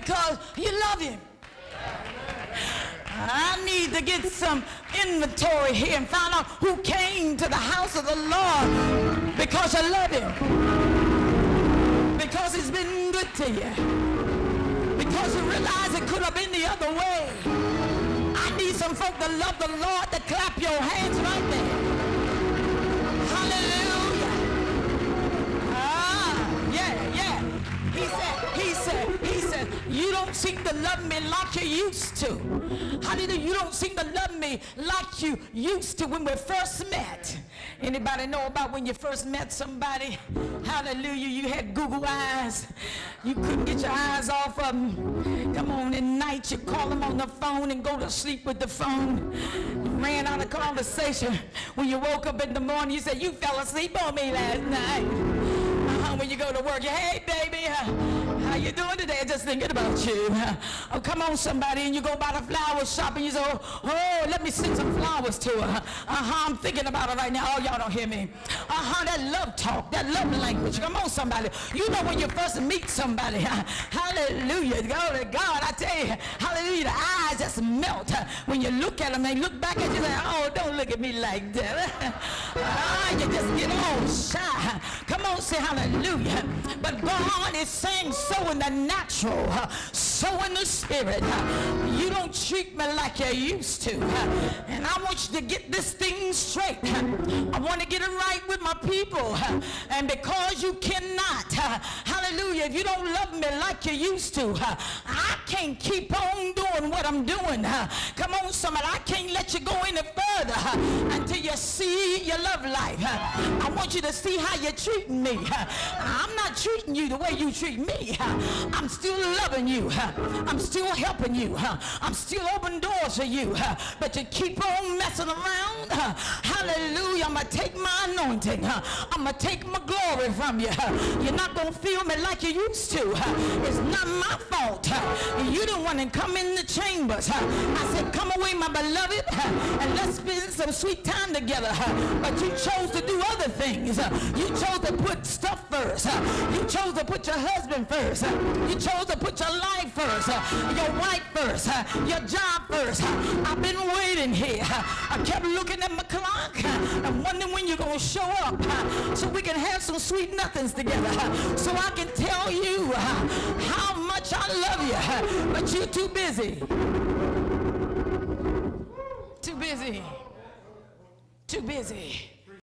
because you love him. I need to get some inventory here and find out who came to the house of the Lord because you love him. Because he's been good to you. Because you realize it could have been the other way. I need some folk that love the Lord to clap your hands right there. Hallelujah. Yeah. He said, you don't seem to love me like you used to. Hallelujah. You don't seem to love me like you used to when we first met. Anybody know about when you first met somebody? Hallelujah. You had Google eyes. You couldn't get your eyes off of them. Come on, at night you call them on the phone and go to sleep with the phone. You ran out of conversation. When you woke up in the morning, you said, you fell asleep on me last night. When you go to work, hey, baby, how you doing today? Just thinking about you. Oh, come on, somebody, and you go by the flower shop and you say, oh, let me send some flowers to her. I'm thinking about her right now. Oh, y'all don't hear me. That love talk, that love language. Come on, somebody. You know when you first meet somebody, hallelujah, go to God, I tell you, hallelujah, the eyes just melt. When you look at them, they look back at you and say, oh, don't look at me like that. You just get all shy. Come on, say hallelujah. But God is saying so in the natural, so in the spirit. You don't treat me like you used to. And I want you to get this thing straight. I want to get it right with my people. And because you cannot, hallelujah, if you don't love me like you used to, I can't keep on doing what I'm doing. Come on, somebody, I can't let you go any further until you see your love life. I want you to see how you're treating me. I'm not treating you the way you treat me. I'm still loving you. I'm still helping you. I'm still opening doors for you. But you keep on messing around. Hallelujah. I'm going to take my anointing. I'm going to take my glory from you. You're not going to feel me like you used to. It's not my fault. You the one that come in the chambers. I said, come away, my beloved, and let's spend some sweet time together. But you chose to do other things. You chose to put stuff first. You chose to put your husband first. You chose to put your life first. Your wife first. Your job first. I've been waiting here. I kept looking at my clock and wondering when you're going to show up so we can have some sweet nothings together. So I can tell you how much I love you. But you're too busy. Too busy. Too busy.